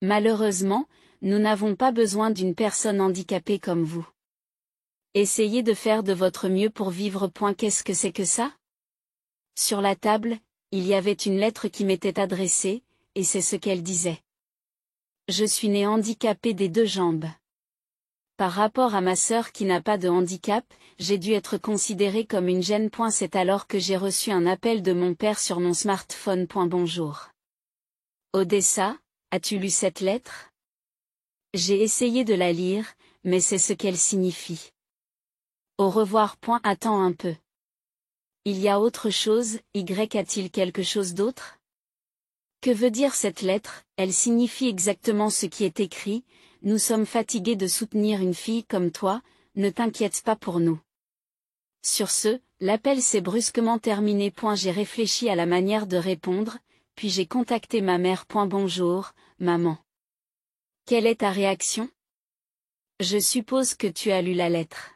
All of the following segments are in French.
Malheureusement, nous n'avons pas besoin d'une personne handicapée comme vous. Essayez de faire de votre mieux pour vivre. Qu'est-ce que c'est que ça? Sur la table, il y avait une lettre qui m'était adressée, et c'est ce qu'elle disait. Je suis né handicapé des deux jambes. Par rapport à ma sœur qui n'a pas de handicap, j'ai dû être considérée comme une gêne. C'est alors que j'ai reçu un appel de mon père sur mon smartphone. Bonjour. Odessa, as-tu lu cette lettre? J'ai essayé de la lire, mais c'est ce qu'elle signifie. Au revoir. Attends un peu. Il y a autre chose. A-t-il quelque chose d'autre? Que veut dire cette lettre? Elle signifie exactement ce qui est écrit. Nous sommes fatigués de soutenir une fille comme toi, ne t'inquiète pas pour nous. Sur ce, l'appel s'est brusquement terminé. J'ai réfléchi à la manière de répondre, puis j'ai contacté ma mère. Bonjour, maman. Quelle est ta réaction? Je suppose que tu as lu la lettre.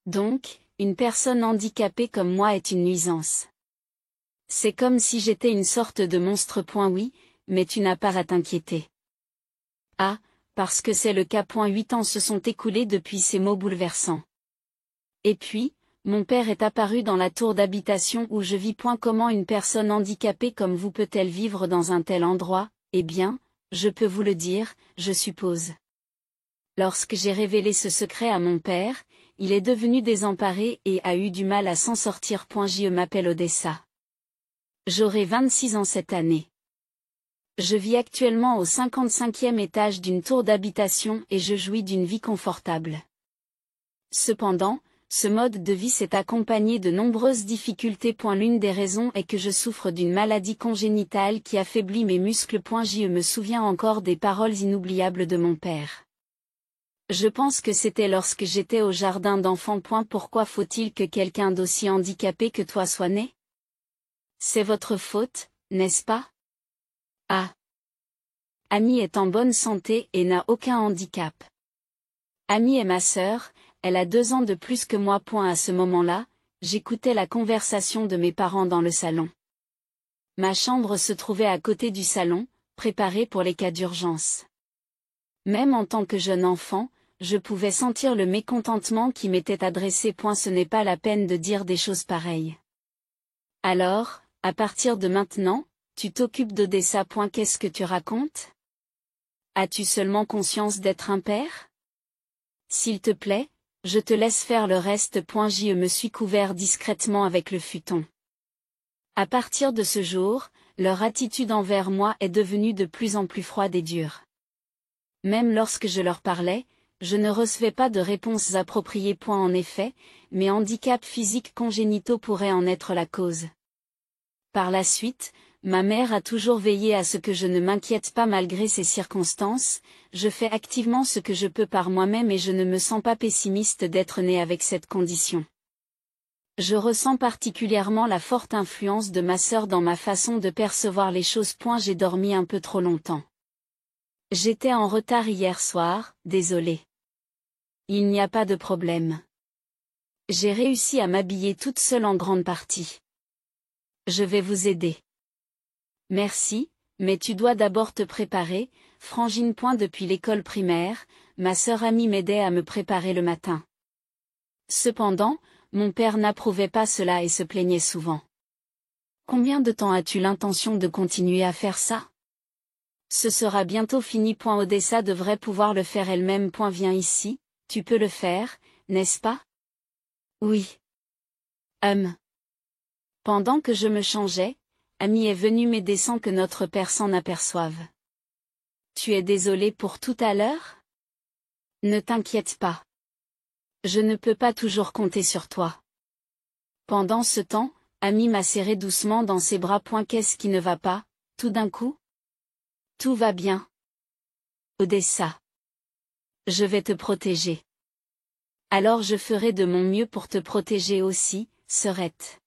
Donc, une personne handicapée comme moi est une nuisance. C'est comme si j'étais une sorte de monstre. Oui, mais tu n'as pas à t'inquiéter. Ah, parce que c'est le cas. 8 ans se sont écoulés depuis ces mots bouleversants. Et puis, mon père est apparu dans la tour d'habitation où je vis. Comment une personne handicapée comme vous peut-elle vivre dans un tel endroit? Eh bien, je peux vous le dire, je suppose. Lorsque j'ai révélé ce secret à mon père, il est devenu désemparé et a eu du mal à s'en sortir. Je m'appelle Odessa. J'aurai 26 ans cette année. Je vis actuellement au 55e étage d'une tour d'habitation et je jouis d'une vie confortable. Cependant, ce mode de vie s'est accompagné de nombreuses difficultés. L'une des raisons est que je souffre d'une maladie congénitale qui affaiblit mes muscles. Je me souviens encore des paroles inoubliables de mon père. Je pense que c'était lorsque j'étais au jardin d'enfants. Pourquoi faut-il que quelqu'un d'aussi handicapé que toi soit né? C'est votre faute, n'est-ce pas? Ah. Amy est en bonne santé et n'a aucun handicap. Amy est ma sœur, elle a 2 ans de plus que moi. À ce moment-là, j'écoutais la conversation de mes parents dans le salon. Ma chambre se trouvait à côté du salon, préparée pour les cas d'urgence. Même en tant que jeune enfant, je pouvais sentir le mécontentement qui m'était adressé. Ce n'est pas la peine de dire des choses pareilles. Alors, à partir de maintenant, tu t'occupes d'Odessa. Qu'est-ce que tu racontes? As-tu seulement conscience d'être un père? S'il te plaît, je te laisse faire le reste. Je me suis couvert discrètement avec le futon. À partir de ce jour, leur attitude envers moi est devenue de plus en plus froide et dure. Même lorsque je leur parlais, je ne recevais pas de réponses appropriées. En effet, mes handicaps physiques congénitaux pourraient en être la cause. Par la suite, ma mère a toujours veillé à ce que je ne m'inquiète pas malgré ces circonstances. Je fais activement ce que je peux par moi-même et je ne me sens pas pessimiste d'être née avec cette condition. Je ressens particulièrement la forte influence de ma sœur dans ma façon de percevoir les choses. J'ai dormi un peu trop longtemps. J'étais en retard hier soir, désolé. Il n'y a pas de problème. J'ai réussi à m'habiller toute seule en grande partie. Je vais vous aider. Merci, mais tu dois d'abord te préparer, Frangine. Depuis l'école primaire, ma sœur Amy m'aidait à me préparer le matin. Cependant, mon père n'approuvait pas cela et se plaignait souvent. Combien de temps as-tu l'intention de continuer à faire ça? Ce sera bientôt fini. Odessa devrait pouvoir le faire elle-même. Viens ici, tu peux le faire, n'est-ce pas? Oui. Pendant que je me changeais, Amy est venue m'aider sans que notre père s'en aperçoive. Tu es désolé pour tout à l'heure? Ne t'inquiète pas. Je ne peux pas toujours compter sur toi. Pendant ce temps, Amy m'a serré doucement dans ses bras. Qu'est-ce qui ne va pas, tout d'un coup? Tout va bien. Odessa. Je vais te protéger. Alors je ferai de mon mieux pour te protéger aussi, sœurette.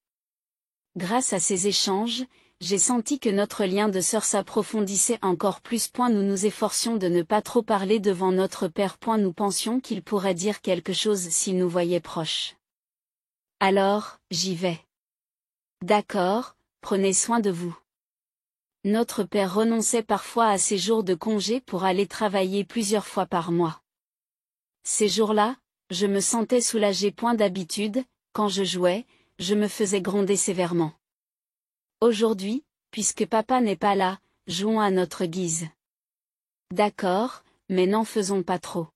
Grâce à ces échanges, j'ai senti que notre lien de sœur s'approfondissait encore plus. Nous nous efforcions de ne pas trop parler devant notre père. Nous pensions qu'il pourrait dire quelque chose s'il nous voyait proches. Alors, j'y vais. D'accord, prenez soin de vous. Notre père renonçait parfois à ses jours de congé pour aller travailler plusieurs fois par mois. Ces jours-là, je me sentais soulagé. Point d'habitude, quand je jouais, je me faisais gronder sévèrement. Aujourd'hui, puisque papa n'est pas là, jouons à notre guise. D'accord, mais n'en faisons pas trop.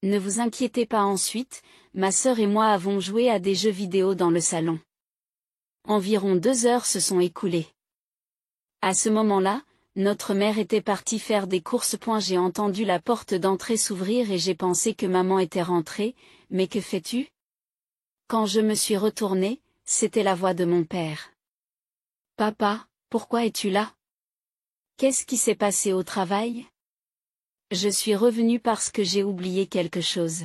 Ne vous inquiétez pas. Ensuite, ma sœur et moi avons joué à des jeux vidéo dans le salon. Environ 2 heures se sont écoulées. À ce moment-là, notre mère était partie faire des courses. J'ai entendu la porte d'entrée s'ouvrir et j'ai pensé que maman était rentrée. Mais que fais-tu? Quand je me suis retournée, c'était la voix de mon père. Papa, pourquoi es-tu là? Qu'est-ce qui s'est passé au travail? Je suis revenue parce que j'ai oublié quelque chose.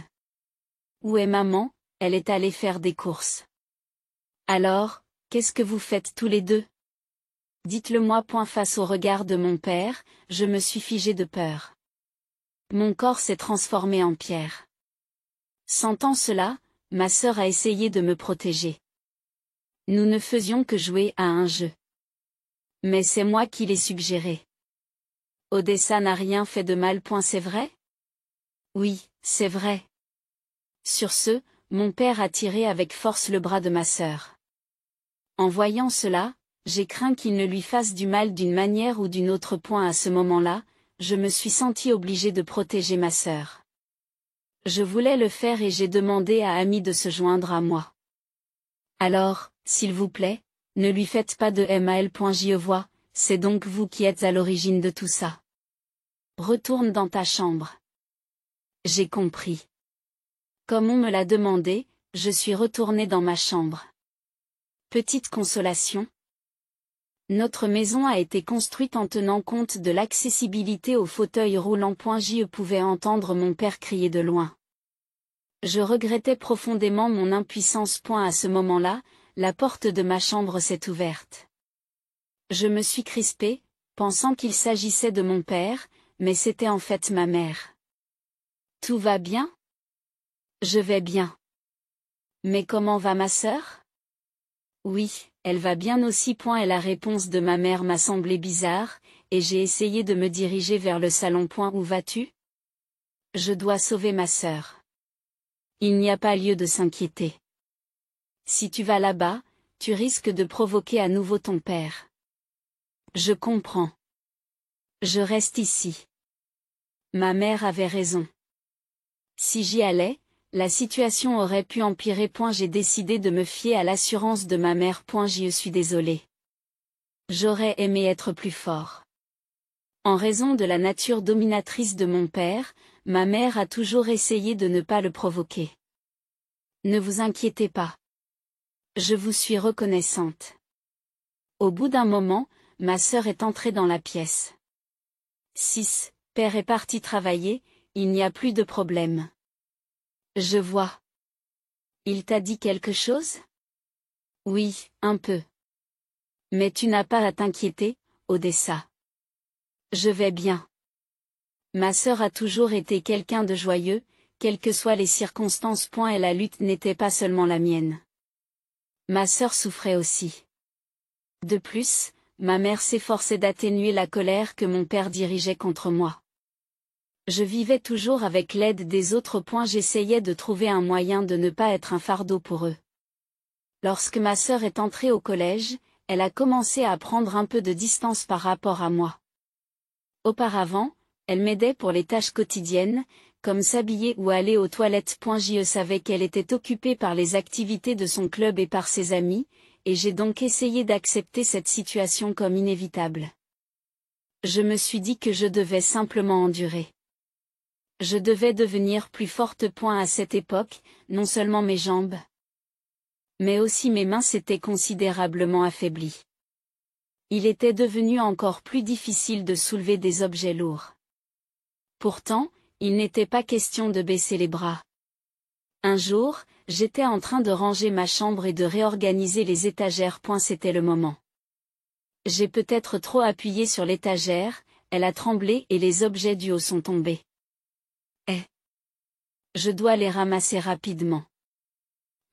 Où est maman? Elle est allée faire des courses. Alors, qu'est-ce que vous faites tous les deux? Dites-le-moi. Face au regard de mon père, je me suis figée de peur. Mon corps s'est transformé en pierre. Sentant cela, ma sœur a essayé de me protéger. Nous ne faisions que jouer à un jeu. Mais c'est moi qui l'ai suggéré. Odessa n'a rien fait de mal. C'est vrai? Oui, c'est vrai. Sur ce, mon père a tiré avec force le bras de ma sœur. En voyant cela, j'ai craint qu'il ne lui fasse du mal d'une manière ou d'une autre. À ce moment-là, je me suis sentie obligée de protéger ma sœur. Je voulais le faire et j'ai demandé à Ami de se joindre à moi. Alors, s'il vous plaît, ne lui faites pas de mal. Je vois, c'est donc vous qui êtes à l'origine de tout ça. Retourne dans ta chambre. J'ai compris. Comme on me l'a demandé, je suis retournée dans ma chambre. Petite consolation. Notre maison a été construite en tenant compte de l'accessibilité aux fauteuils roulants. Je pouvais entendre mon père crier de loin. Je regrettais profondément mon impuissance. À ce moment-là, la porte de ma chambre s'est ouverte. Je me suis crispée, pensant qu'il s'agissait de mon père, mais c'était en fait ma mère. Tout va bien? Je vais bien. Mais comment va ma sœur? Oui, elle va bien aussi. Et la réponse de ma mère m'a semblé bizarre, et j'ai essayé de me diriger vers le salon. Où vas-tu? Je dois sauver ma sœur. Il n'y a pas lieu de s'inquiéter. Si tu vas là-bas, tu risques de provoquer à nouveau ton père. Je comprends. Je reste ici. Ma mère avait raison. Si j'y allais, la situation aurait pu empirer. J'ai décidé de me fier à l'assurance de ma mère. Je suis désolée. J'aurais aimé être plus fort. En raison de la nature dominatrice de mon père, ma mère a toujours essayé de ne pas le provoquer. Ne vous inquiétez pas. Je vous suis reconnaissante. Au bout d'un moment, ma sœur est entrée dans la pièce. 6. Père est parti travailler, il n'y a plus de problème. Je vois. Il t'a dit quelque chose? Oui, un peu. Mais tu n'as pas à t'inquiéter, Odessa. Je vais bien. Ma sœur a toujours été quelqu'un de joyeux, quelles que soient les circonstances. Et la lutte n'était pas seulement la mienne. Ma sœur souffrait aussi. De plus, ma mère s'efforçait d'atténuer la colère que mon père dirigeait contre moi. Je vivais toujours avec l'aide des autres. J'essayais de trouver un moyen de ne pas être un fardeau pour eux. Lorsque ma sœur est entrée au collège, elle a commencé à prendre un peu de distance par rapport à moi. Auparavant, elle m'aidait pour les tâches quotidiennes, comme s'habiller ou aller aux toilettes. Je savais qu'elle était occupée par les activités de son club et par ses amis, et j'ai donc essayé d'accepter cette situation comme inévitable. Je me suis dit que je devais simplement endurer. Je devais devenir plus forte. À cette époque, non seulement mes jambes, mais aussi mes mains s'étaient considérablement affaiblies. Il était devenu encore plus difficile de soulever des objets lourds. Pourtant, il n'était pas question de baisser les bras. Un jour, j'étais en train de ranger ma chambre et de réorganiser les étagères. C'était le moment. J'ai peut-être trop appuyé sur l'étagère, elle a tremblé et les objets du haut sont tombés. Je dois les ramasser rapidement.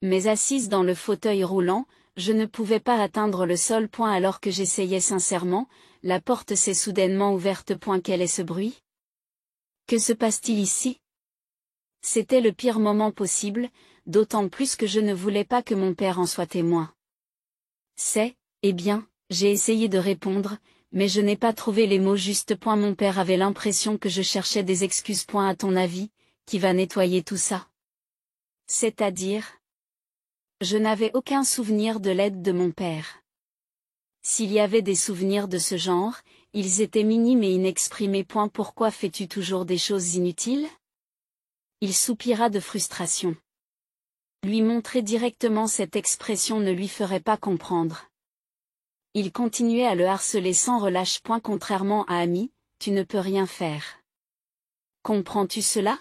Mais assise dans le fauteuil roulant, je ne pouvais pas atteindre le sol. Alors que j'essayais sincèrement, la porte s'est soudainement ouverte. Quel est ce bruit? Que se passe-t-il ici? C'était le pire moment possible, d'autant plus que je ne voulais pas que mon père en soit témoin. Eh bien, j'ai essayé de répondre, mais je n'ai pas trouvé les mots justes. Mon père avait l'impression que je cherchais des excuses. À ton avis, qui va nettoyer tout ça? C'est-à-dire? Je n'avais aucun souvenir de l'aide de mon père. S'il y avait des souvenirs de ce genre, ils étaient minimes et inexprimés. Pourquoi fais-tu toujours des choses inutiles? Il soupira de frustration. Lui montrer directement cette expression ne lui ferait pas comprendre. Il continuait à le harceler sans relâche. Contrairement à Amy, tu ne peux rien faire. Comprends-tu cela?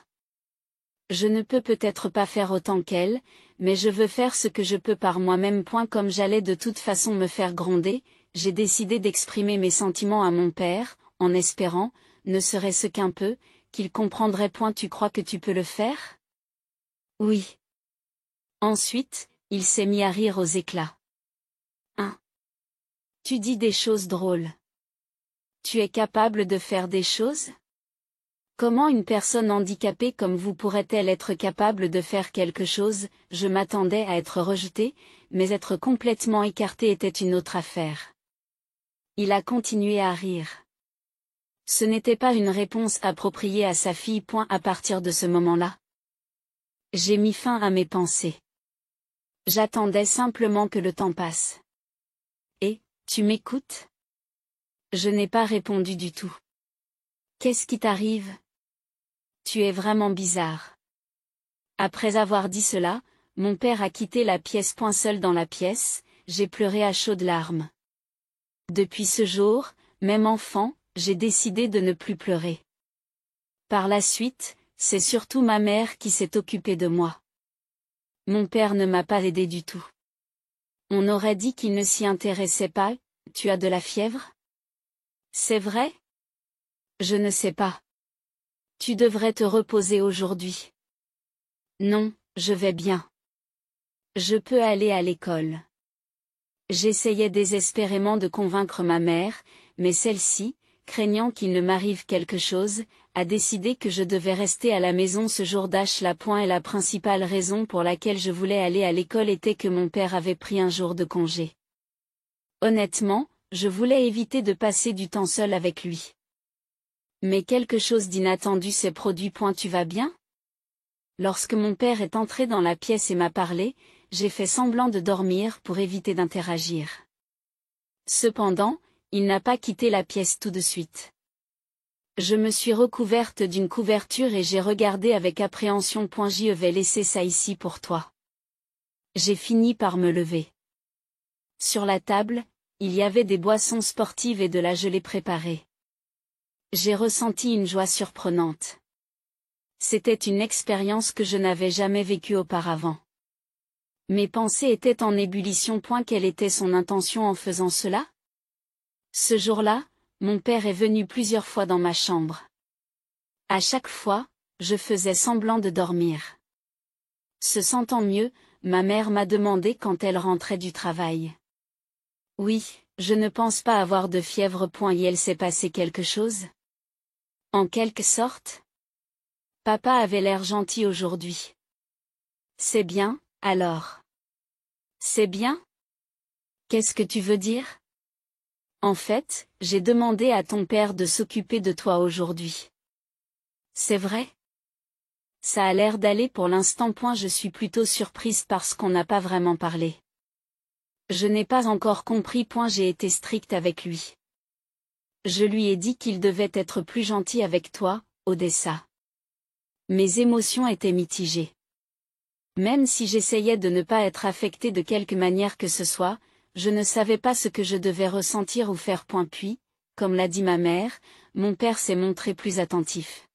Je ne peux peut-être pas faire autant qu'elle, mais je veux faire ce que je peux par moi-même. Comme j'allais de toute façon me faire gronder, j'ai décidé d'exprimer mes sentiments à mon père, en espérant, ne serait-ce qu'un peu, qu'il comprendrait. Tu crois que tu peux le faire? Oui. Ensuite, il s'est mis à rire aux éclats. Tu dis des choses drôles. Tu es capable de faire des choses? Comment une personne handicapée comme vous pourrait-elle être capable de faire quelque chose? Je m'attendais à être rejeté, mais être complètement écarté était une autre affaire. Il a continué à rire. Ce n'était pas une réponse appropriée à sa fille. À partir de ce moment-là, j'ai mis fin à mes pensées. J'attendais simplement que le temps passe. Et, tu m'écoutes? Je n'ai pas répondu du tout. Qu'est-ce qui t'arrive? Tu es vraiment bizarre. Après avoir dit cela, mon père a quitté la pièce. Seul dans la pièce, j'ai pleuré à chaudes larmes. Depuis ce jour, même enfant, j'ai décidé de ne plus pleurer. Par la suite, c'est surtout ma mère qui s'est occupée de moi. Mon père ne m'a pas aidé du tout. On aurait dit qu'il ne s'y intéressait pas. Tu as de la fièvre? C'est vrai? Je ne sais pas. Tu devrais te reposer aujourd'hui. Non, je vais bien. Je peux aller à l'école. J'essayais désespérément de convaincre ma mère, mais celle-ci, craignant qu'il ne m'arrive quelque chose, a décidé que je devais rester à la maison ce jour-là. Et la principale raison pour laquelle je voulais aller à l'école était que mon père avait pris un jour de congé. Honnêtement, je voulais éviter de passer du temps seul avec lui. Mais quelque chose d'inattendu s'est produit. Tu vas bien? Lorsque mon père est entré dans la pièce et m'a parlé, j'ai fait semblant de dormir pour éviter d'interagir. Cependant, il n'a pas quitté la pièce tout de suite. Je me suis recouverte d'une couverture et j'ai regardé avec appréhension. Je vais laisser ça ici pour toi. J'ai fini par me lever. Sur la table, il y avait des boissons sportives et de la gelée préparée. J'ai ressenti une joie surprenante. C'était une expérience que je n'avais jamais vécue auparavant. Mes pensées étaient en ébullition. Quelle était son intention en faisant cela? Ce jour-là, mon père est venu plusieurs fois dans ma chambre. À chaque fois, je faisais semblant de dormir. Se sentant mieux, ma mère m'a demandé quand elle rentrait du travail. Oui, je ne pense pas avoir de fièvre. Et il s'est passé quelque chose? En quelque sorte. Papa avait l'air gentil aujourd'hui. C'est bien, alors. C'est bien? Qu'est-ce que tu veux dire? En fait, j'ai demandé à ton père de s'occuper de toi aujourd'hui. C'est vrai? Ça a l'air d'aller pour l'instant. Je suis plutôt surprise parce qu'on n'a pas vraiment parlé. Je n'ai pas encore compris. J'ai été stricte avec lui. Je lui ai dit qu'il devait être plus gentil avec toi, Odessa. Mes émotions étaient mitigées. Même si j'essayais de ne pas être affectée de quelque manière que ce soit, je ne savais pas ce que je devais ressentir ou faire. Puis, comme l'a dit ma mère, mon père s'est montré plus attentif.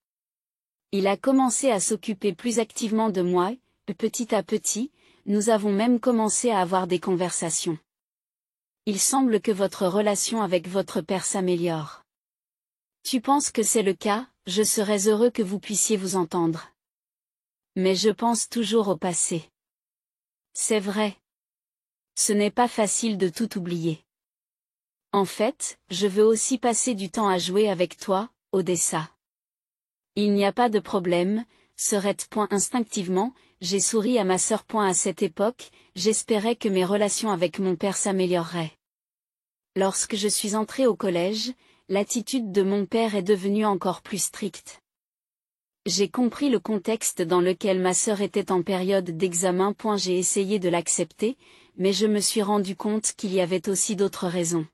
Il a commencé à s'occuper plus activement de moi, et petit à petit, nous avons même commencé à avoir des conversations. Il semble que votre relation avec votre père s'améliore. Tu penses que c'est le cas? Je serais heureux que vous puissiez vous entendre. Mais je pense toujours au passé. C'est vrai. Ce n'est pas facile de tout oublier. En fait, je veux aussi passer du temps à jouer avec toi, Odessa. Il n'y a pas de problème, Serette. Instinctivement, j'ai souri à ma sœur. À cette époque, j'espérais que mes relations avec mon père s'amélioreraient. Lorsque je suis entrée au collège, l'attitude de mon père est devenue encore plus stricte. J'ai compris le contexte dans lequel ma sœur était en période d'examen. J'ai essayé de l'accepter, mais je me suis rendu compte qu'il y avait aussi d'autres raisons.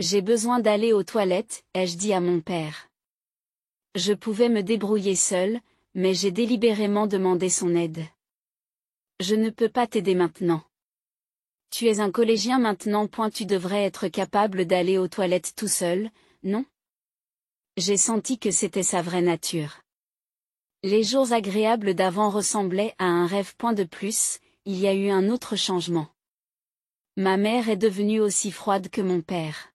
J'ai besoin d'aller aux toilettes, ai-je dit à mon père. Je pouvais me débrouiller seule, mais j'ai délibérément demandé son aide. Je ne peux pas t'aider maintenant. Tu es un collégien maintenant. Tu devrais être capable d'aller aux toilettes tout seul, non? J'ai senti que c'était sa vraie nature. Les jours agréables d'avant ressemblaient à un rêve. De plus, il y a eu un autre changement. Ma mère est devenue aussi froide que mon père.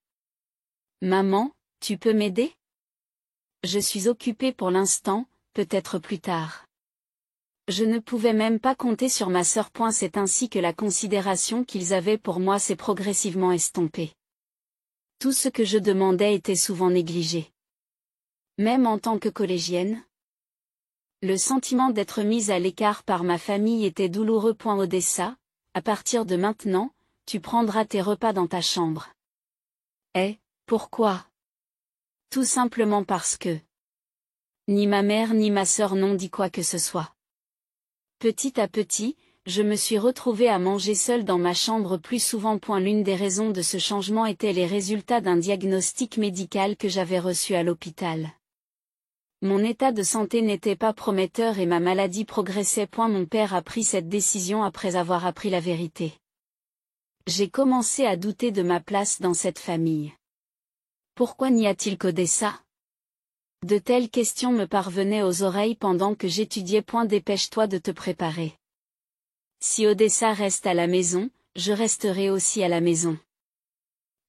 Maman, tu peux m'aider? Je suis occupée pour l'instant, peut-être plus tard. Je ne pouvais même pas compter sur ma sœur. C'est ainsi que la considération qu'ils avaient pour moi s'est progressivement estompée. Tout ce que je demandais était souvent négligé. Même en tant que collégienne. Le sentiment d'être mise à l'écart par ma famille était douloureux. Odessa, à partir de maintenant, tu prendras tes repas dans ta chambre. Pourquoi? Tout simplement parce que ni ma mère ni ma sœur n'ont dit quoi que ce soit. Petit à petit, je me suis retrouvée à manger seule dans ma chambre plus souvent. L'une des raisons de ce changement était les résultats d'un diagnostic médical que j'avais reçu à l'hôpital. Mon état de santé n'était pas prometteur et ma maladie progressait. Mon père a pris cette décision après avoir appris la vérité. J'ai commencé à douter de ma place dans cette famille. Pourquoi n'y a-t-il qu'Odessa? De telles questions me parvenaient aux oreilles pendant que j'étudiais. Dépêche-toi de te préparer. Si Odessa reste à la maison, je resterai aussi à la maison.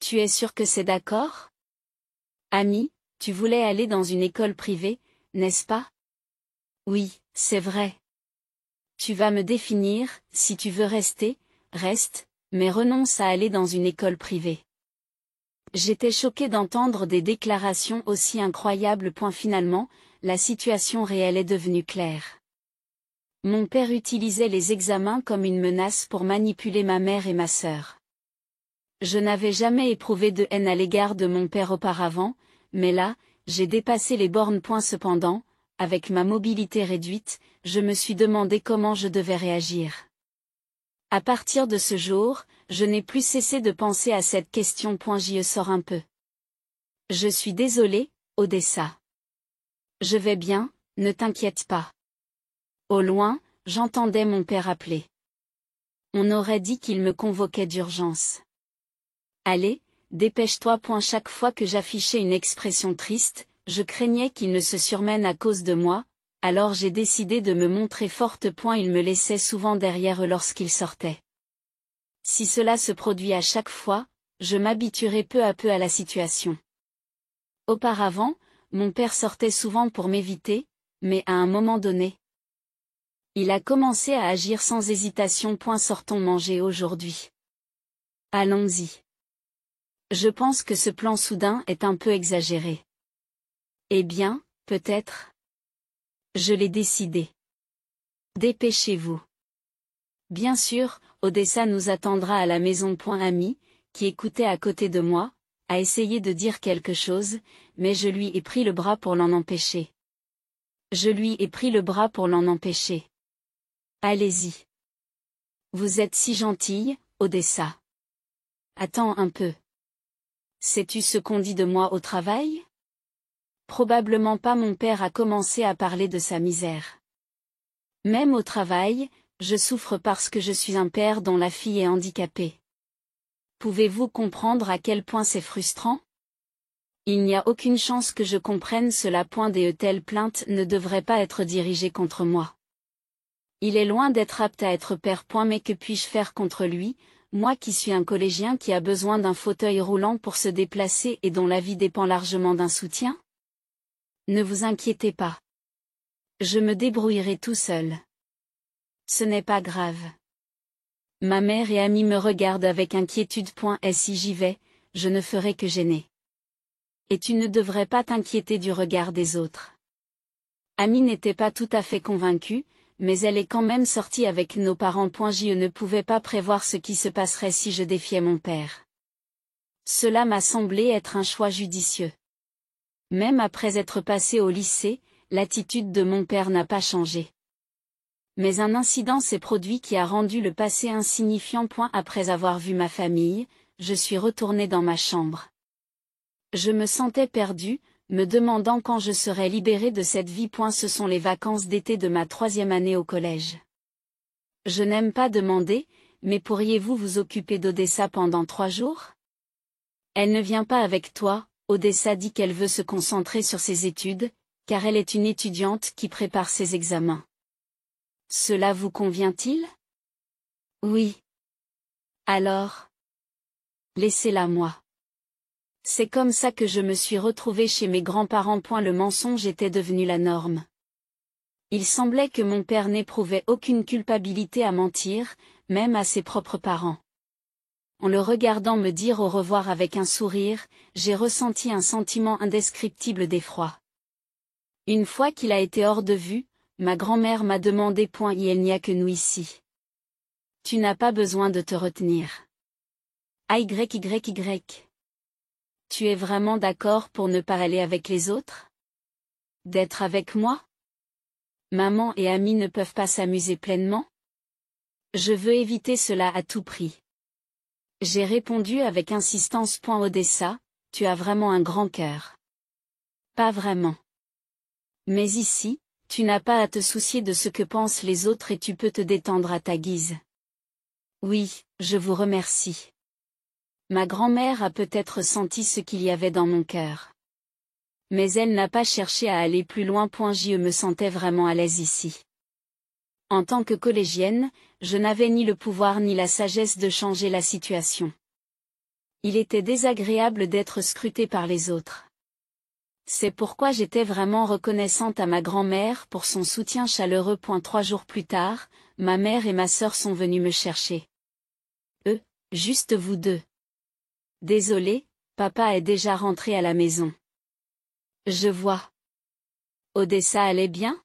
Tu es sûr que c'est d'accord? Ami, tu voulais aller dans une école privée, n'est-ce pas? Oui, c'est vrai. Tu vas me définir, si tu veux rester, reste, mais renonce à aller dans une école privée. J'étais choquée d'entendre des déclarations aussi incroyables. Finalement, la situation réelle est devenue claire. Mon père utilisait les examens comme une menace pour manipuler ma mère et ma sœur. Je n'avais jamais éprouvé de haine à l'égard de mon père auparavant, mais là, j'ai dépassé les bornes. Cependant, avec ma mobilité réduite, je me suis demandé comment je devais réagir. À partir de ce jour, je n'ai plus cessé de penser à cette question. J'y sors un peu. Je suis désolée, Odessa. Je vais bien, ne t'inquiète pas. Au loin, j'entendais mon père appeler. On aurait dit qu'il me convoquait d'urgence. Allez, dépêche-toi. Chaque fois que j'affichais une expression triste, je craignais qu'il ne se surmène à cause de moi, alors j'ai décidé de me montrer forte. Il me laissait souvent derrière eux lorsqu'ils sortaient. Si cela se produit à chaque fois, je m'habituerai peu à peu à la situation. Auparavant, mon père sortait souvent pour m'éviter, mais à un moment donné, il a commencé à agir sans hésitation. Sortons manger aujourd'hui. Allons-y. Je pense que ce plan soudain est un peu exagéré. Eh bien, peut-être. Je l'ai décidé. Dépêchez-vous. Bien sûr, Odessa nous attendra à la maison. Ami, qui écoutait à côté de moi, a essayé de dire quelque chose, mais je lui ai pris le bras pour l'en empêcher. Allez-y. Vous êtes si gentille, Odessa. Attends un peu. Sais-tu ce qu'on dit de moi au travail? Probablement pas. Mon père a commencé à parler de sa misère. Même au travail, je souffre parce que je suis un père dont la fille est handicapée. Pouvez-vous comprendre à quel point c'est frustrant? Il n'y a aucune chance que je comprenne cela. Des telles plaintes ne devraient pas être dirigées contre moi. Il est loin d'être apte à être père. Mais que puis-je faire contre lui, moi qui suis un collégien qui a besoin d'un fauteuil roulant pour se déplacer et dont la vie dépend largement d'un soutien? Ne vous inquiétez pas. Je me débrouillerai tout seul. Ce n'est pas grave. Ma mère et Ami me regardent avec inquiétude. Si j'y vais, je ne ferai que gêner. Et tu ne devrais pas t'inquiéter du regard des autres. Ami n'était pas tout à fait convaincue, mais elle est quand même sortie avec nos parents. Je ne pouvais pas prévoir ce qui se passerait si je défiais mon père. Cela m'a semblé être un choix judicieux. Même après être passé au lycée, l'attitude de mon père n'a pas changé. Mais un incident s'est produit qui a rendu le passé insignifiant. Après avoir vu ma famille, je suis retournée dans ma chambre. Je me sentais perdue, me demandant quand je serais libérée de cette vie. Ce sont les vacances d'été de ma 3e année au collège. Je n'aime pas demander, mais pourriez-vous vous occuper d'Odessa pendant 3 jours? Elle ne vient pas avec toi. Odessa dit qu'elle veut se concentrer sur ses études, car elle est une étudiante qui prépare ses examens. Cela vous convient-il? Oui. Alors? Laissez-la moi. C'est comme ça que je me suis retrouvée chez mes grands-parents. Le mensonge était devenu la norme. Il semblait que mon père n'éprouvait aucune culpabilité à mentir, même à ses propres parents. En le regardant me dire au revoir avec un sourire, j'ai ressenti un sentiment indescriptible d'effroi. Une fois qu'il a été hors de vue, ma grand-mère m'a demandé. Il n'y a que nous ici. Tu n'as pas besoin de te retenir. YYY. Tu es vraiment d'accord pour ne pas aller avec les autres? D'être avec moi? Maman et Ami ne peuvent pas s'amuser pleinement? Je veux éviter cela à tout prix. J'ai répondu avec insistance. Odessa, tu as vraiment un grand cœur. Pas vraiment. Mais ici, tu n'as pas à te soucier de ce que pensent les autres et tu peux te détendre à ta guise. Oui, je vous remercie. Ma grand-mère a peut-être senti ce qu'il y avait dans mon cœur. Mais elle n'a pas cherché à aller plus loin. Je me sentais vraiment à l'aise ici. En tant que collégienne, je n'avais ni le pouvoir ni la sagesse de changer la situation. Il était désagréable d'être scrutée par les autres. C'est pourquoi j'étais vraiment reconnaissante à ma grand-mère pour son soutien chaleureux. 3 jours plus tard, ma mère et ma sœur sont venues me chercher. Juste vous deux. Désolée, papa est déjà rentré à la maison. Je vois. Odessa allait bien?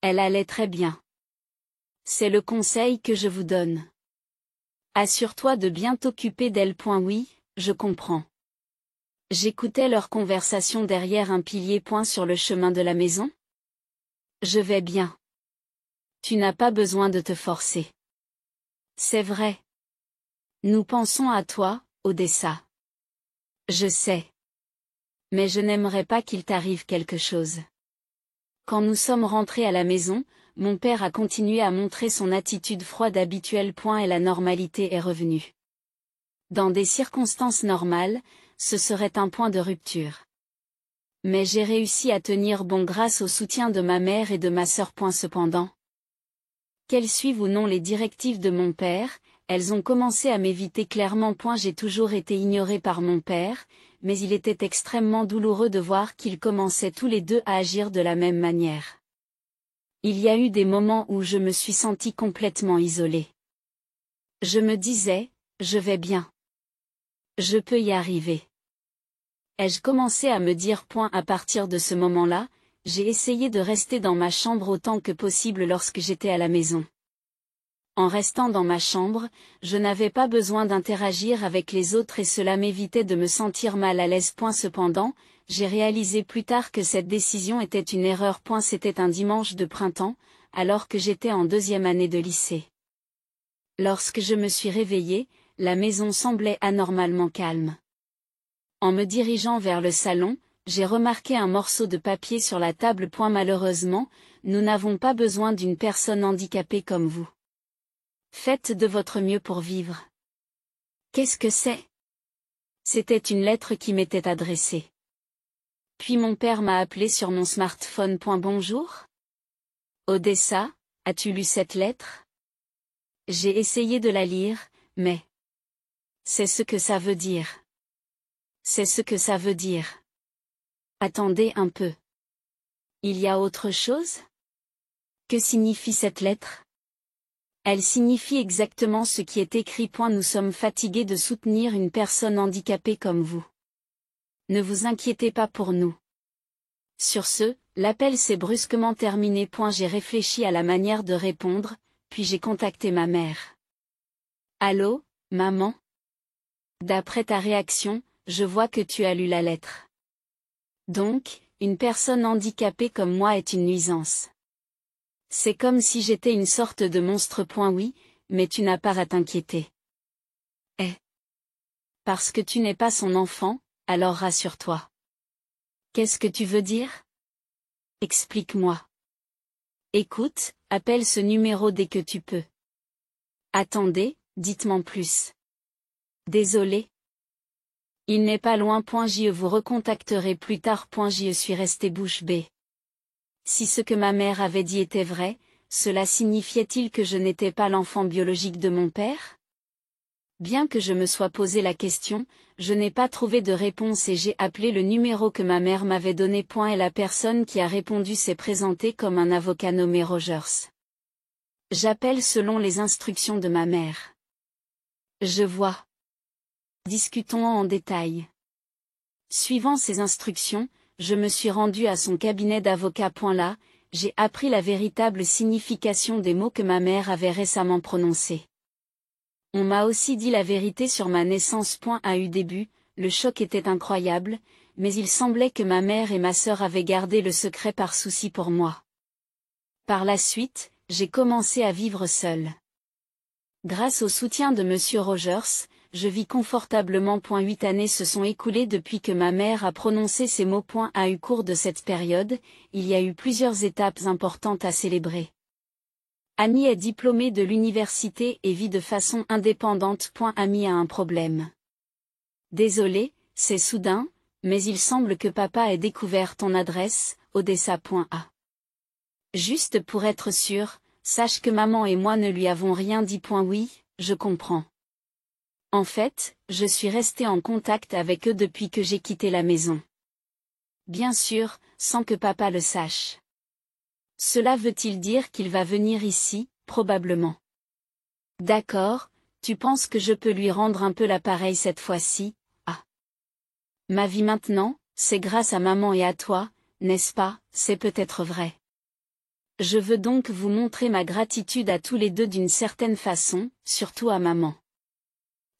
Elle allait très bien. C'est le conseil que je vous donne. Assure-toi de bien t'occuper d'elle. Oui, je comprends. J'écoutais leur conversation derrière un pilier. Sur le chemin de la maison. Je vais bien. Tu n'as pas besoin de te forcer. C'est vrai. Nous pensons à toi, Odessa. Je sais. Mais je n'aimerais pas qu'il t'arrive quelque chose. Quand nous sommes rentrés à la maison, mon père a continué à montrer son attitude froide habituelle. Et la normalité est revenue. Dans des circonstances normales, ce serait un point de rupture. Mais j'ai réussi à tenir bon grâce au soutien de ma mère et de ma sœur. Cependant, qu'elles suivent ou non les directives de mon père, elles ont commencé à m'éviter clairement. J'ai toujours été ignorée par mon père, mais il était extrêmement douloureux de voir qu'ils commençaient tous les deux à agir de la même manière. Il y a eu des moments où je me suis sentie complètement isolée. Je me disais, je vais bien. Je peux y arriver. Ai-je commencé à me dire. À partir de ce moment-là, j'ai essayé de rester dans ma chambre autant que possible lorsque j'étais à la maison. En restant dans ma chambre, je n'avais pas besoin d'interagir avec les autres et cela m'évitait de me sentir mal à l'aise. Cependant, j'ai réalisé plus tard que cette décision était une erreur. C'était un dimanche de printemps, alors que j'étais en 2e année de lycée. Lorsque je me suis réveillée, la maison semblait anormalement calme. En me dirigeant vers le salon, j'ai remarqué un morceau de papier sur la table. Malheureusement, nous n'avons pas besoin d'une personne handicapée comme vous. Faites de votre mieux pour vivre. Qu'est-ce que c'est? C'était une lettre qui m'était adressée. Puis mon père m'a appelé sur mon smartphone. Bonjour? Odessa, as-tu lu cette lettre? J'ai essayé de la lire, mais... C'est ce que ça veut dire. C'est ce que ça veut dire. Attendez un peu. Il y a autre chose? Que signifie cette lettre? Elle signifie exactement ce qui est écrit. Nous sommes fatigués de soutenir une personne handicapée comme vous. Ne vous inquiétez pas pour nous. Sur ce, l'appel s'est brusquement terminé. J'ai réfléchi à la manière de répondre, puis j'ai contacté ma mère. Allô, maman? D'après ta réaction, je vois que tu as lu la lettre. Donc, une personne handicapée comme moi est une nuisance. C'est comme si j'étais une sorte de monstre. Oui, mais tu n'as pas à t'inquiéter. Parce que tu n'es pas son enfant, alors rassure-toi. Qu'est-ce que tu veux dire? Explique-moi. Écoute, appelle ce numéro dès que tu peux. Attendez, dites-moi plus. Désolé. Il n'est pas loin. Je vous recontacterai plus tard. Je suis resté bouche bée. Si ce que ma mère avait dit était vrai, cela signifiait-il que je n'étais pas l'enfant biologique de mon père? Bien que je me sois posé la question, je n'ai pas trouvé de réponse et j'ai appelé le numéro que ma mère m'avait donné. Et la personne qui a répondu s'est présentée comme un avocat nommé Rogers. J'appelle selon les instructions de ma mère. Je vois. Discutons en détail. Suivant ses instructions, je me suis rendu à son cabinet d'avocat. Là, j'ai appris la véritable signification des mots que ma mère avait récemment prononcés. On m'a aussi dit la vérité sur ma naissance. Au début, le choc était incroyable, mais il semblait que ma mère et ma sœur avaient gardé le secret par souci pour moi. Par la suite, j'ai commencé à vivre seule. Grâce au soutien de Monsieur Rogers, je vis confortablement. 8 années se sont écoulées depuis que ma mère a prononcé ces mots. Au cours de cette période, il y a eu plusieurs étapes importantes à célébrer. Annie est diplômée de l'université et vit de façon indépendante. Annie a un problème. Désolé, c'est soudain, mais il semble que papa ait découvert ton adresse, Odessa.a. Juste pour être sûr, sache que maman et moi ne lui avons rien dit. Oui, je comprends. En fait, je suis restée en contact avec eux depuis que j'ai quitté la maison. Bien sûr, sans que papa le sache. Cela veut-il dire qu'il va venir ici, probablement? D'accord, tu penses que je peux lui rendre un peu l'appareil cette fois-ci? Ah. Ma vie maintenant, c'est grâce à maman et à toi, n'est-ce pas? C'est peut-être vrai. Je veux donc vous montrer ma gratitude à tous les deux d'une certaine façon, surtout à maman.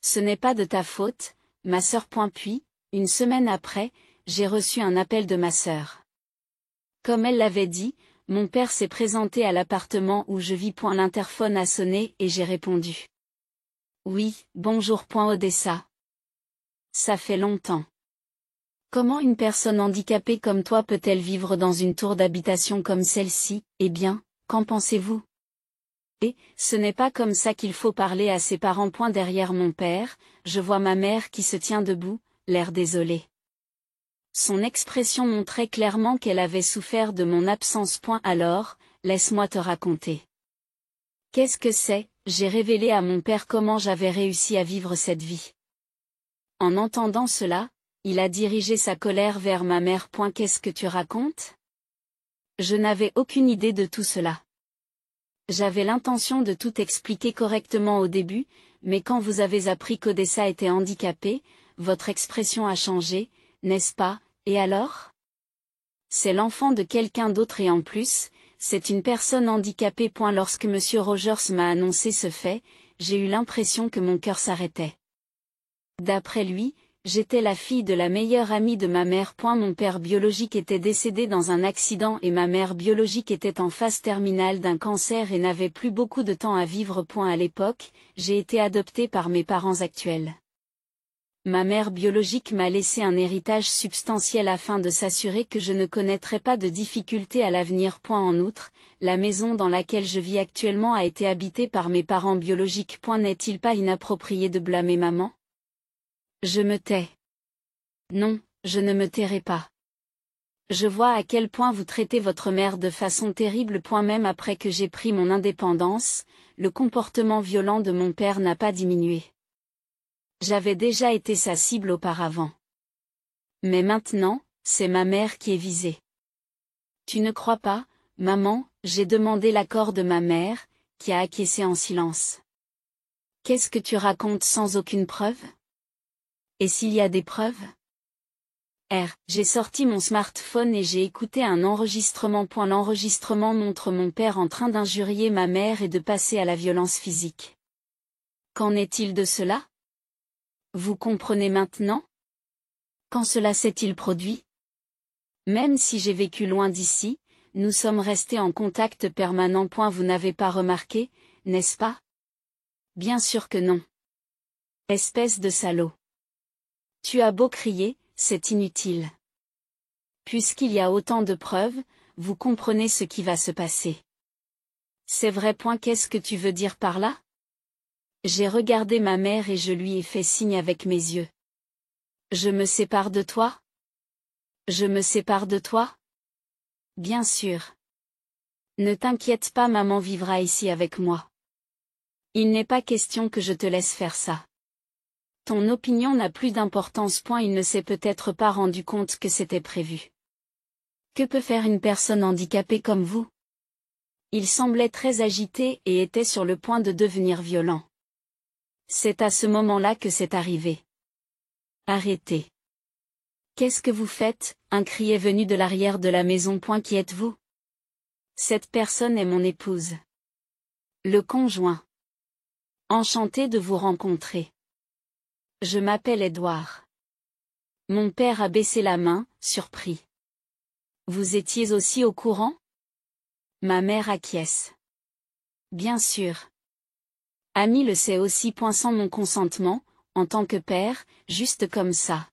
Ce n'est pas de ta faute, ma sœur. Puis, une semaine après, j'ai reçu un appel de ma sœur. Comme elle l'avait dit, mon père s'est présenté à l'appartement où je vis. L'interphone a sonné et j'ai répondu. Oui, bonjour. Odessa. Ça fait longtemps. Comment une personne handicapée comme toi peut-elle vivre dans une tour d'habitation comme celle-ci? Eh bien, qu'en pensez-vous? Et, ce n'est pas comme ça qu'il faut parler à ses parents. Derrière mon père, je vois ma mère qui se tient debout, l'air désolé. Son expression montrait clairement qu'elle avait souffert de mon absence. Alors, laisse-moi te raconter. Qu'est-ce que c'est? J'ai révélé à mon père comment j'avais réussi à vivre cette vie. En entendant cela, il a dirigé sa colère vers ma mère. Qu'est-ce que tu racontes? Je n'avais aucune idée de tout cela. J'avais l'intention de tout expliquer correctement au début, mais quand vous avez appris qu'Odessa était handicapée, votre expression a changé, n'est-ce pas? Et alors? C'est l'enfant de quelqu'un d'autre et en plus, c'est une personne handicapée. Lorsque Monsieur Rogers m'a annoncé ce fait, j'ai eu l'impression que mon cœur s'arrêtait. D'après lui, j'étais la fille de la meilleure amie de ma mère. Mon père biologique était décédé dans un accident et ma mère biologique était en phase terminale d'un cancer et n'avait plus beaucoup de temps à vivre. À l'époque, j'ai été adoptée par mes parents actuels. Ma mère biologique m'a laissé un héritage substantiel afin de s'assurer que je ne connaîtrais pas de difficultés à l'avenir. En outre, la maison dans laquelle je vis actuellement a été habitée par mes parents biologiques. N'est-il pas inapproprié de blâmer maman? Je me tais. Non, je ne me tairai pas. Je vois à quel point vous traitez votre mère de façon terrible. Même après que j'ai pris mon indépendance, le comportement violent de mon père n'a pas diminué. J'avais déjà été sa cible auparavant. Mais maintenant, c'est ma mère qui est visée. Tu ne crois pas, maman? J'ai demandé l'accord de ma mère, qui a acquiescé en silence. Qu'est-ce que tu racontes sans aucune preuve? Et s'il y a des preuves? J'ai sorti mon smartphone et j'ai écouté un enregistrement. L'enregistrement montre mon père en train d'injurier ma mère et de passer à la violence physique. Qu'en est-il de cela? Vous comprenez maintenant? Quand cela s'est-il produit? Même si j'ai vécu loin d'ici, nous sommes restés en contact permanent. Vous n'avez pas remarqué, n'est-ce pas? Bien sûr que non. Espèce de salaud. Tu as beau crier, c'est inutile. Puisqu'il y a autant de preuves, vous comprenez ce qui va se passer. C'est vrai. Qu'est-ce que tu veux dire par là? J'ai regardé ma mère et je lui ai fait signe avec mes yeux. Je me sépare de toi? Je me sépare de toi? Bien sûr. Ne t'inquiète pas, maman vivra ici avec moi. Il n'est pas question que je te laisse faire ça. Ton opinion n'a plus d'importance. Il ne s'est peut-être pas rendu compte que c'était prévu. Que peut faire une personne handicapée comme vous? Il semblait très agité et était sur le point de devenir violent. C'est à ce moment-là que c'est arrivé. Arrêtez. Qu'est-ce que vous faites? Un cri est venu de l'arrière de la maison. Qui êtes-vous? Cette personne est mon épouse. Le conjoint. Enchanté de vous rencontrer. Je m'appelle Édouard. Mon père a baissé la main, surpris. Vous étiez aussi au courant? Ma mère acquiesce. Bien sûr. Ami le sait aussi. Sans mon consentement, en tant que père, juste comme ça.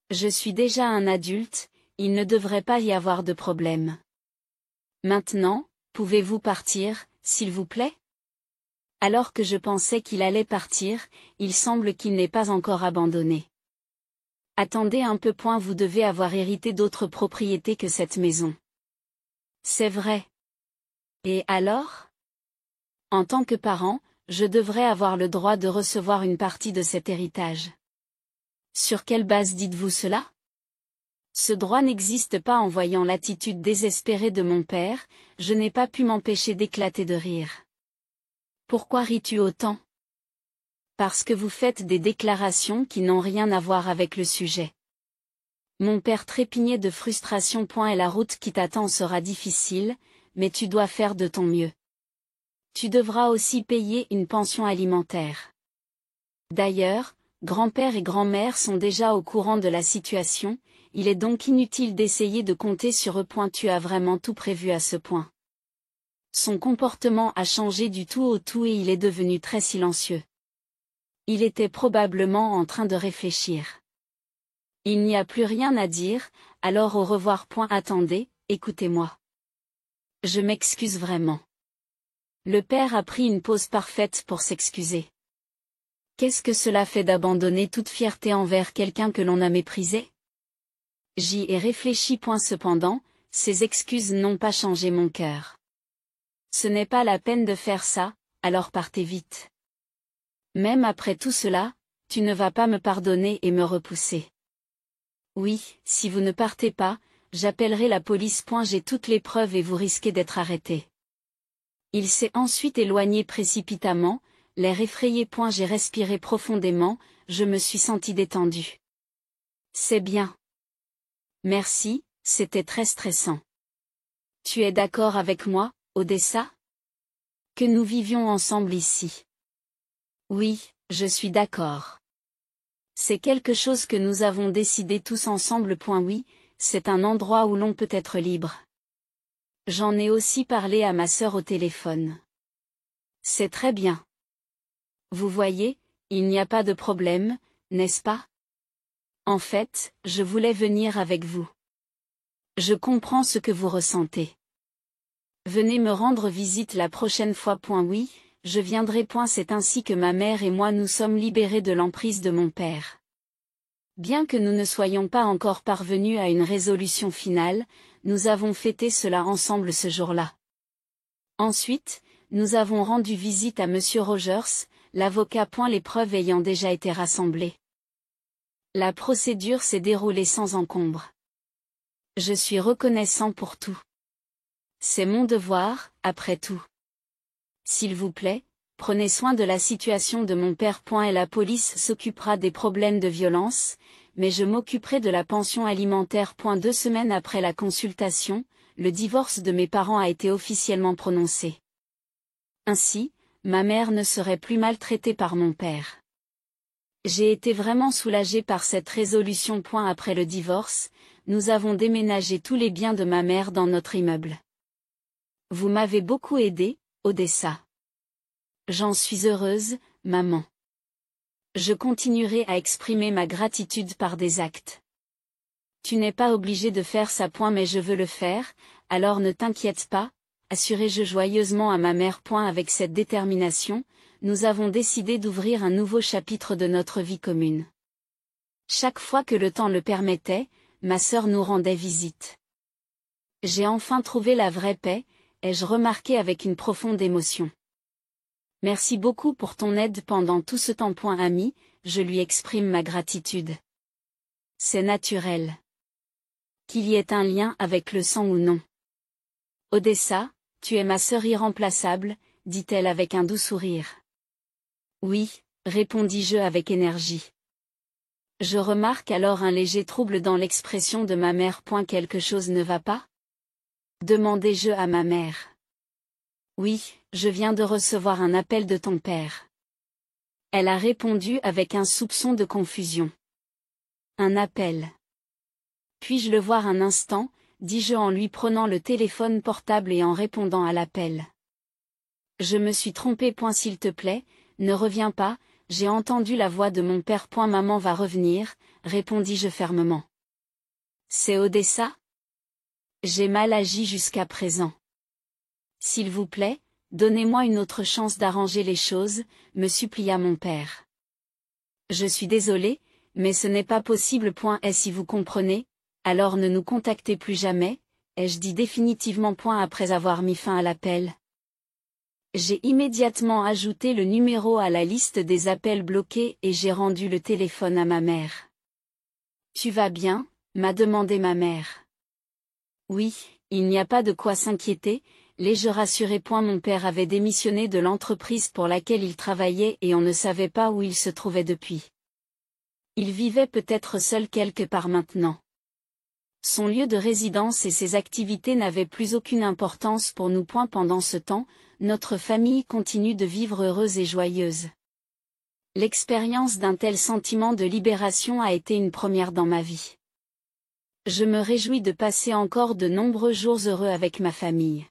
Je suis déjà un adulte, il ne devrait pas y avoir de problème. Maintenant, pouvez-vous partir, s'il vous plaît? Alors que je pensais qu'il allait partir, il semble qu'il n'est pas encore abandonné. Attendez un peu. Vous devez avoir hérité d'autres propriétés que cette maison. C'est vrai. Et alors? En tant que parent, je devrais avoir le droit de recevoir une partie de cet héritage. Sur quelle base dites-vous cela? Ce droit n'existe pas. En voyant l'attitude désespérée de mon père, je n'ai pas pu m'empêcher d'éclater de rire. Pourquoi ris-tu autant? Parce que vous faites des déclarations qui n'ont rien à voir avec le sujet. Mon père trépignait de frustration. Et la route qui t'attend sera difficile, mais tu dois faire de ton mieux. Tu devras aussi payer une pension alimentaire. D'ailleurs, grand-père et grand-mère sont déjà au courant de la situation, il est donc inutile d'essayer de compter sur eux. Tu as vraiment tout prévu à ce point. Son comportement a changé du tout au tout et il est devenu très silencieux. Il était probablement en train de réfléchir. Il n'y a plus rien à dire, alors au revoir. Attendez, écoutez-moi. Je m'excuse vraiment. Le père a pris une pause parfaite pour s'excuser. Qu'est-ce que cela fait d'abandonner toute fierté envers quelqu'un que l'on a méprisé? J'y ai réfléchi. Cependant, ces excuses n'ont pas changé mon cœur. Ce n'est pas la peine de faire ça, alors partez vite. Même après tout cela, tu ne vas pas me pardonner et me repousser. Oui, si vous ne partez pas, j'appellerai la police. J'ai toutes les preuves et vous risquez d'être arrêté. Il s'est ensuite éloigné précipitamment, l'air effrayé. J'ai respiré profondément, je me suis senti détendu. C'est bien. Merci, c'était très stressant. Tu es d'accord avec moi, Odessa? Que nous vivions ensemble ici. Oui, je suis d'accord. C'est quelque chose que nous avons décidé tous ensemble. Oui, c'est un endroit où l'on peut être libre. J'en ai aussi parlé à ma sœur au téléphone. C'est très bien. Vous voyez, il n'y a pas de problème, n'est-ce pas? En fait, je voulais venir avec vous. Je comprends ce que vous ressentez. Venez me rendre visite la prochaine fois. Oui, je viendrai. C'est ainsi que ma mère et moi nous sommes libérés de l'emprise de mon père. Bien que nous ne soyons pas encore parvenus à une résolution finale, nous avons fêté cela ensemble ce jour-là. Ensuite, nous avons rendu visite à Monsieur Rogers, l'avocat. Les preuves ayant déjà été rassemblées. La procédure s'est déroulée sans encombre. Je suis reconnaissant pour tout. C'est mon devoir, après tout. S'il vous plaît, prenez soin de la situation de mon père. Et la police s'occupera des problèmes de violence, mais je m'occuperai de la pension alimentaire. 2 semaines après la consultation, le divorce de mes parents a été officiellement prononcé. Ainsi, ma mère ne serait plus maltraitée par mon père. J'ai été vraiment soulagée par cette résolution. Après le divorce, nous avons déménagé tous les biens de ma mère dans notre immeuble. Vous m'avez beaucoup aidé, Odessa. J'en suis heureuse, maman. Je continuerai à exprimer ma gratitude par des actes. Tu n'es pas obligé de faire ça. Mais je veux le faire, alors ne t'inquiète pas, assurai-je joyeusement à ma mère. Avec cette détermination, nous avons décidé d'ouvrir un nouveau chapitre de notre vie commune. Chaque fois que le temps le permettait, ma sœur nous rendait visite. J'ai enfin trouvé la vraie paix, ai-je remarqué avec une profonde émotion. Merci beaucoup pour ton aide pendant tout ce temps. Ami, je lui exprime ma gratitude. C'est naturel. Qu'il y ait un lien avec le sang ou non. Odessa, tu es ma sœur irremplaçable, dit-elle avec un doux sourire. Oui, répondis-je avec énergie. Je remarque alors un léger trouble dans l'expression de ma mère. Quelque chose ne va pas? Demandai-je à ma mère. Oui, je viens de recevoir un appel de ton père. Elle a répondu avec un soupçon de confusion. Un appel. Puis-je le voir un instant, dis-je en lui prenant le téléphone portable et en répondant à l'appel. Je me suis trompé. S'il te plaît, ne reviens pas, j'ai entendu la voix de mon père. Maman va revenir, répondis-je fermement. C'est Odessa? J'ai mal agi jusqu'à présent. S'il vous plaît, donnez-moi une autre chance d'arranger les choses, me supplia mon père. Je suis désolé, mais ce n'est pas possible. Et si vous comprenez, alors ne nous contactez plus jamais, ai-je dit définitivement. Après avoir mis fin à l'appel. J'ai immédiatement ajouté le numéro à la liste des appels bloqués et j'ai rendu le téléphone à ma mère. Tu vas bien? M'a demandé ma mère. Oui, il n'y a pas de quoi s'inquiéter, l'ai-je rassuré. Mon père avait démissionné de l'entreprise pour laquelle il travaillait et on ne savait pas où il se trouvait depuis. Il vivait peut-être seul quelque part maintenant. Son lieu de résidence et ses activités n'avaient plus aucune importance pour nous. Pendant ce temps, notre famille continue de vivre heureuse et joyeuse. L'expérience d'un tel sentiment de libération a été une première dans ma vie. Je me réjouis de passer encore de nombreux jours heureux avec ma famille.